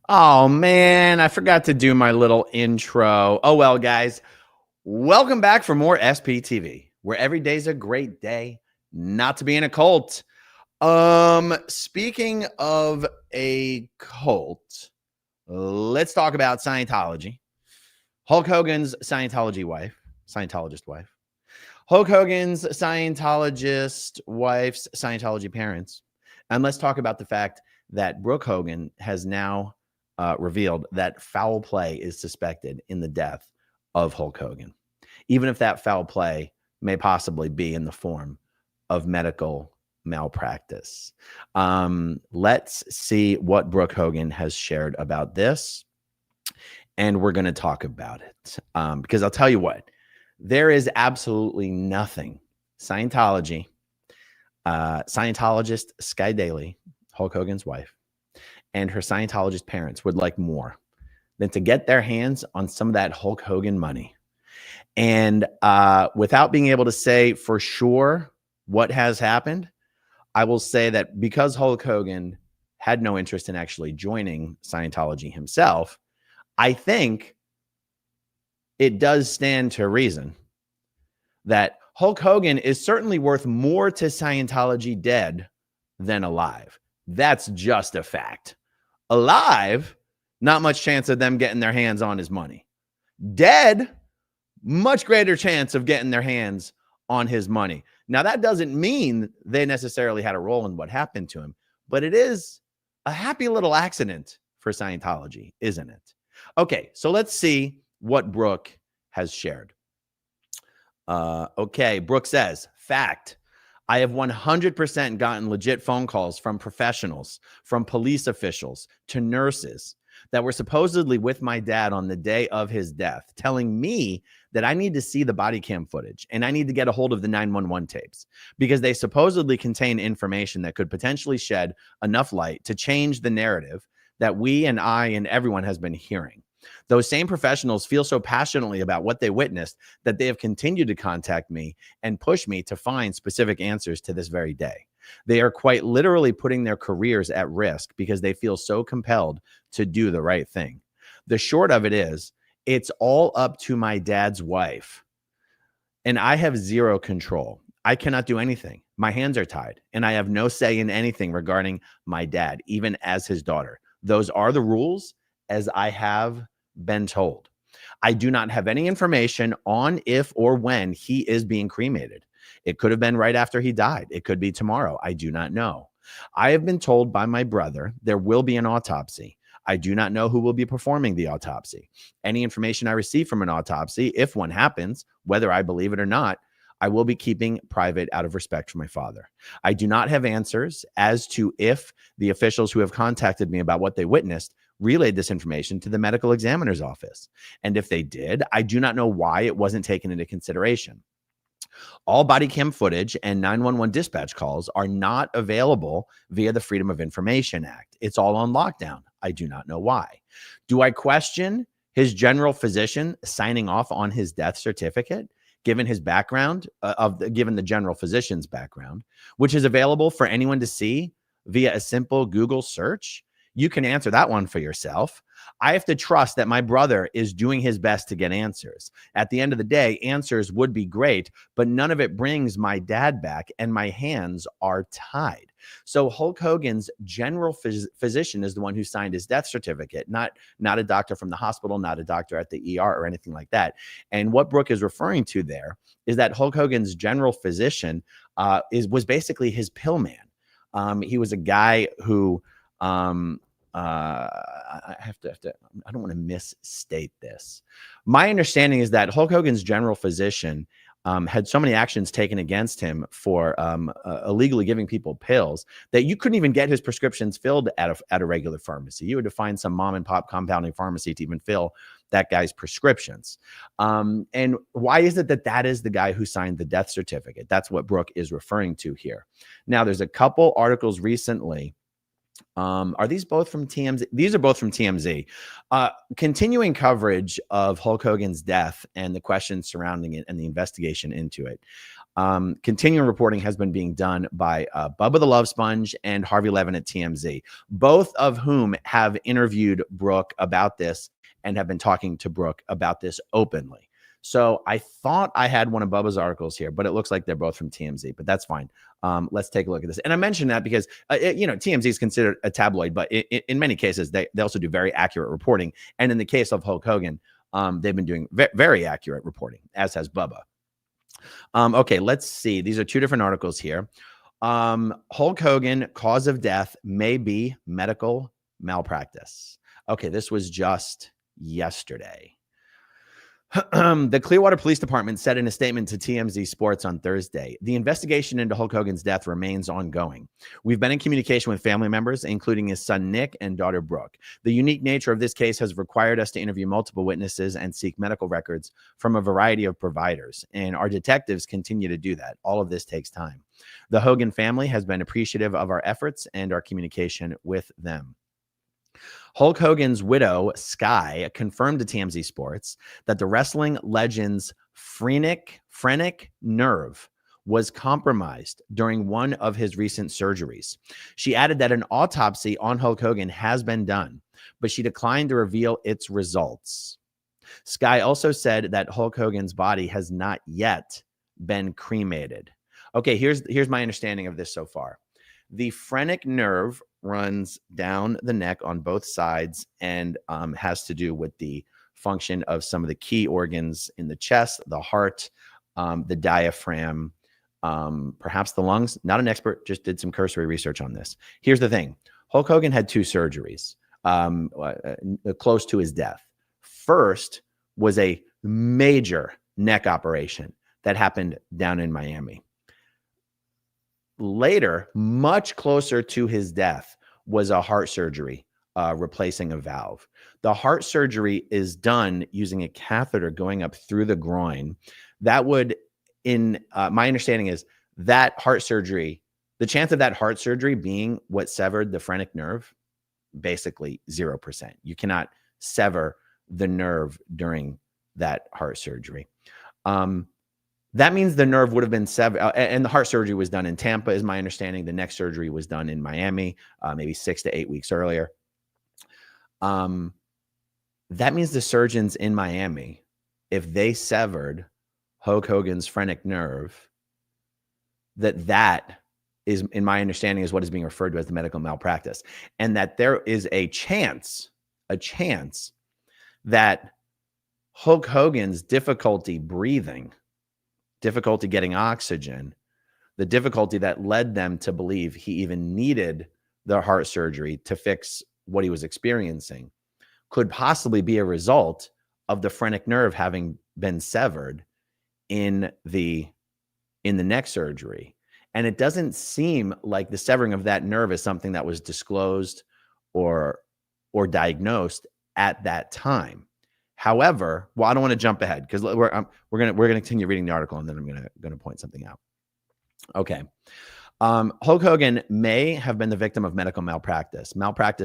Oh man, I forgot to do my little intro. Oh well, guys, welcome back for more SPTV, where every day's a great day not to be in a cult. Speaking of a cult, let's talk about Scientology. Hulk Hogan's Scientologist wife. Hulk Hogan's Scientologist wife's Scientology parents. And let's talk about the fact that Brooke Hogan has now revealed that foul play is suspected in the death of Hulk Hogan, even if that foul play may possibly be in the form of medical malpractice. Let's see what Brooke Hogan has shared about this, and we're going to talk about it because I'll tell you what, there is absolutely nothing Scientologist Sky Daly, Hulk Hogan's wife, and her Scientologist parents would like more than to get their hands on some of that Hulk Hogan money. And without being able to say for sure what has happened, I will say that because Hulk Hogan had no interest in actually joining Scientology himself, I think it does stand to reason that Hulk Hogan is certainly worth more to Scientology dead than alive. That's just a fact. Alive, not much chance of them getting their hands on his money. Dead, much greater chance of getting their hands on his money. Now, that doesn't mean they necessarily had a role in what happened to him, but it is a happy little accident for Scientology, isn't it? Okay, so let's see what Brooke has shared. Okay, Brooke says, fact, I have 100% gotten legit phone calls from professionals, from police officials to nurses that were supposedly with my dad on the day of his death, telling me that I need to see the body cam footage and I need to get a hold of the 911 tapes because they supposedly contain information that could potentially shed enough light to change the narrative that we and I and everyone has been hearing. Those same professionals feel so passionately about what they witnessed that they have continued to contact me and push me to find specific answers to this very day. They are quite literally putting their careers at risk because they feel so compelled to do the right thing. The short of it is, it's all up to my dad's wife, and I have zero control. I cannot do anything. My hands are tied, and I have no say in anything regarding my dad, even as his daughter. Those are the rules as I have been told. I do not have any information on if or when he is being cremated. It could have been right after he died. It could be tomorrow. I do not know. I have been told by my brother there will be an autopsy. I do not know who will be performing the autopsy. Any information I receive from an autopsy, if one happens, whether I believe it or not, I will be keeping private out of respect for my father. I do not have answers as to if the officials who have contacted me about what they witnessed relayed this information to the medical examiner's office. And if they did, I do not know why it wasn't taken into consideration. All body cam footage and 911 dispatch calls are not available via the Freedom of Information Act. It's all on lockdown. I do not know why. Do I question his general physician signing off on his death certificate, given his background, given the general physician's background, which is available for anyone to see via a simple Google search? You can answer that one for yourself. I have to trust that my brother is doing his best to get answers. At the end of the day, answers would be great, but none of it brings my dad back, and my hands are tied. So Hulk Hogan's general physician is the one who signed his death certificate, not a doctor from the hospital, not a doctor at the ER or anything like that. And what Brooke is referring to there is that Hulk Hogan's general physician was basically his pill man. He was a guy who I don't want to misstate this. My understanding is that Hulk Hogan's general physician had so many actions taken against him for illegally giving people pills that you couldn't even get his prescriptions filled at a regular pharmacy. You had to find some mom and pop compounding pharmacy to even fill that guy's prescriptions. And why is it that is the guy who signed the death certificate? That's what Brooke is referring to here. Now, there's a couple articles recently. Are these both from TMZ? These are both from TMZ. Continuing coverage of Hulk Hogan's death and the questions surrounding it and the investigation into it. Continuing reporting has been being done by Bubba the Love Sponge and Harvey Levin at TMZ, both of whom have interviewed Brooke about this and have been talking to Brooke about this openly. So I thought I had one of Bubba's articles here, but it looks like they're both from TMZ, but that's fine. Let's take a look at this. And I mentioned that because, TMZ is considered a tabloid, but in many cases, they also do very accurate reporting. And in the case of Hulk Hogan, they've been doing very accurate reporting, as has Bubba. Okay, let's see. These are two different articles here. Hulk Hogan, cause of death may be medical malpractice. Okay, this was just yesterday. The Clearwater Police Department said in a statement to TMZ Sports on Thursday, the investigation into Hulk Hogan's death remains ongoing. We've been in communication with family members, including his son Nick and daughter Brooke. The unique nature of this case has required us to interview multiple witnesses and seek medical records from a variety of providers, and our detectives continue to do that. All of this takes time. The Hogan family has been appreciative of our efforts and our communication with them. Hulk Hogan's widow, Sky, confirmed to TMZ Sports that the wrestling legend's phrenic nerve was compromised during one of his recent surgeries. She added that an autopsy on Hulk Hogan has been done, but she declined to reveal its results. Sky also said that Hulk Hogan's body has not yet been cremated. Okay, here's my understanding of this so far. The phrenic nerve runs down the neck on both sides and has to do with the function of some of the key organs in the chest, the heart, the diaphragm, perhaps the lungs. Not an expert, just did some cursory research on this. Here's the thing. Hulk Hogan had two surgeries close to his death. First was a major neck operation that happened down in Miami. Later, much closer to his death, was a heart surgery replacing a valve. The heart surgery is done using a catheter going up through the groin. That would, my understanding is that heart surgery, the chance of that heart surgery being what severed the phrenic nerve, basically 0%. You cannot sever the nerve during that heart surgery. That means the nerve would have been severed, and the heart surgery was done in Tampa, is my understanding. The neck surgery was done in Miami, maybe 6 to 8 weeks earlier. That means the surgeons in Miami, if they severed Hulk Hogan's phrenic nerve, that is, in my understanding, is what is being referred to as the medical malpractice, and that there is a chance that Hulk Hogan's difficulty breathing, difficulty getting oxygen, the difficulty that led them to believe he even needed the heart surgery to fix what he was experiencing, could possibly be a result of the phrenic nerve having been severed in the neck surgery. And it doesn't seem like the severing of that nerve is something that was disclosed or diagnosed at that time. However, well, I don't want to jump ahead because we're gonna continue reading the article, and then I'm gonna point something out. Okay, Hulk Hogan may have been the victim of medical malpractice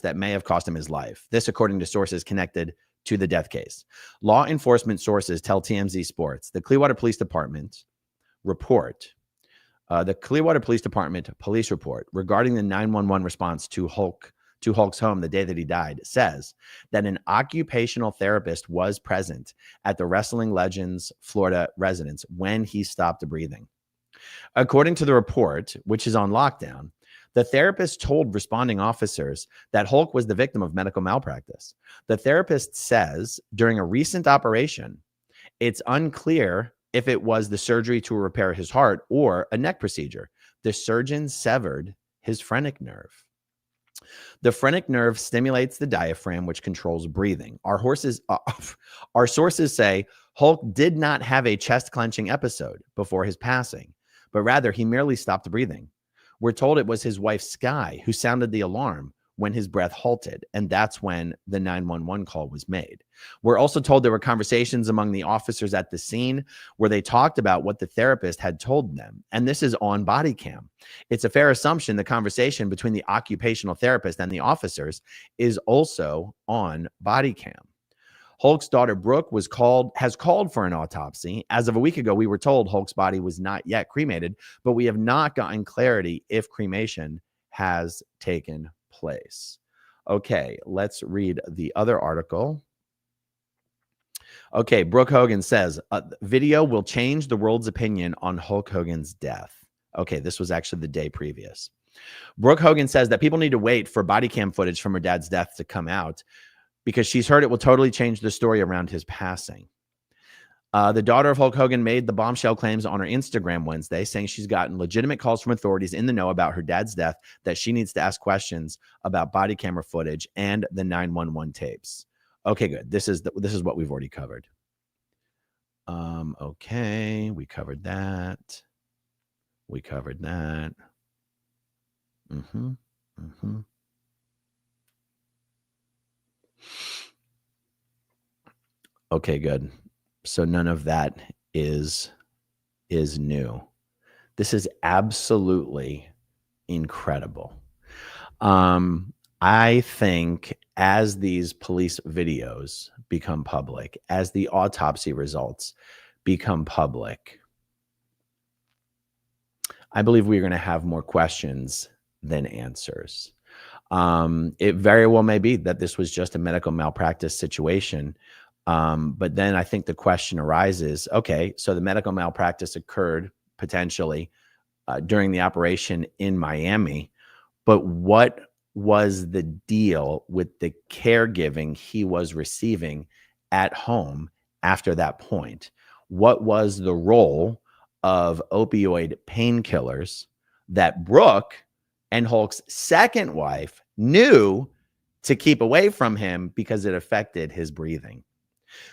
that may have cost him his life. This, according to sources connected to the death case. Law enforcement sources tell TMZ Sports the Clearwater Police Department report. The Clearwater Police Department police report regarding the 911 response to Hulk's home the day that he died says that an occupational therapist was present at the wrestling legend's Florida residence when he stopped breathing. According to the report, which is on lockdown, the therapist told responding officers that Hulk was the victim of medical malpractice. The therapist says during a recent operation, it's unclear if it was the surgery to repair his heart or a neck procedure. The surgeon severed his phrenic nerve. The phrenic nerve stimulates the diaphragm, which controls breathing. Our sources say Hulk did not have a chest clenching episode before his passing, but rather he merely stopped breathing. We're told it was his wife, Sky, who sounded the alarm when his breath halted, and that's when the 911 call was made. We're also told there were conversations among the officers at the scene where they talked about what the therapist had told them, and this is on body cam. It's a fair assumption the conversation between the occupational therapist and the officers is also on body cam. Hulk's daughter, Brooke, has called for an autopsy. As of a week ago, we were told Hulk's body was not yet cremated, but we have not gotten clarity if cremation has taken place. Okay, let's read the other article. Okay, Brooke Hogan says, video will change the world's opinion on Hulk Hogan's death. Okay, this was actually the day previous. Brooke Hogan says that people need to wait for body cam footage from her dad's death to come out because she's heard it will totally change the story around his passing. The daughter of Hulk Hogan made the bombshell claims on her Instagram Wednesday, saying she's gotten legitimate calls from authorities in the know about her dad's death, that she needs to ask questions about body camera footage and the 911 tapes. Okay, good. This is what we've already covered. Okay, we covered that. We covered that. Okay, good. So none of that is new. This is absolutely incredible. I think as these police videos become public, as the autopsy results become public, I believe we're going to have more questions than answers. It very well may be that this was just a medical malpractice situation. But then I think the question arises, okay, so the medical malpractice occurred potentially during the operation in Miami, but what was the deal with the caregiving he was receiving at home after that point? What was the role of opioid painkillers that Brooke and Hulk's second wife knew to keep away from him because it affected his breathing?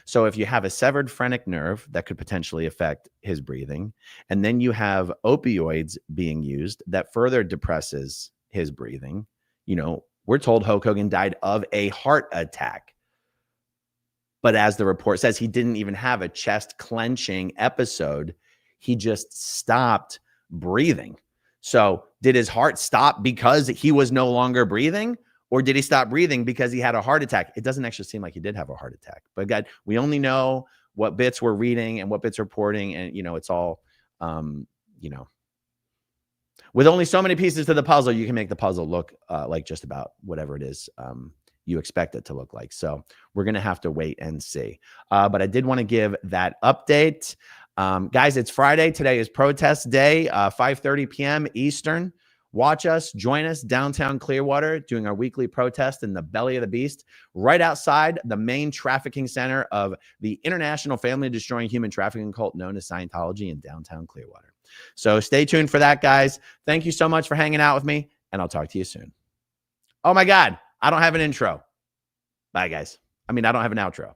So if you have a severed phrenic nerve that could potentially affect his breathing, and then you have opioids being used that further depresses his breathing, we're told Hulk Hogan died of a heart attack. But as the report says, he didn't even have a chest clenching episode. He just stopped breathing. So did his heart stop because he was no longer breathing? Or did he stop breathing because he had a heart attack? It doesn't actually seem like he did have a heart attack. But God, we only know what bits we're reading and what bits are reporting. And, it's all, with only so many pieces to the puzzle, you can make the puzzle look like just about whatever it is you expect it to look like. So we're going to have to wait and see. But I did want to give that update. Guys, it's Friday. Today is protest day, 5:30 p.m. Eastern. Watch us, join us downtown Clearwater doing our weekly protest in the belly of the beast, right outside the main trafficking center of the international family-destroying human trafficking cult known as Scientology in downtown Clearwater. So stay tuned for that, guys. Thank you so much for hanging out with me, and I'll talk to you soon. Oh my God, I don't have an intro. Bye, guys. I don't have an outro.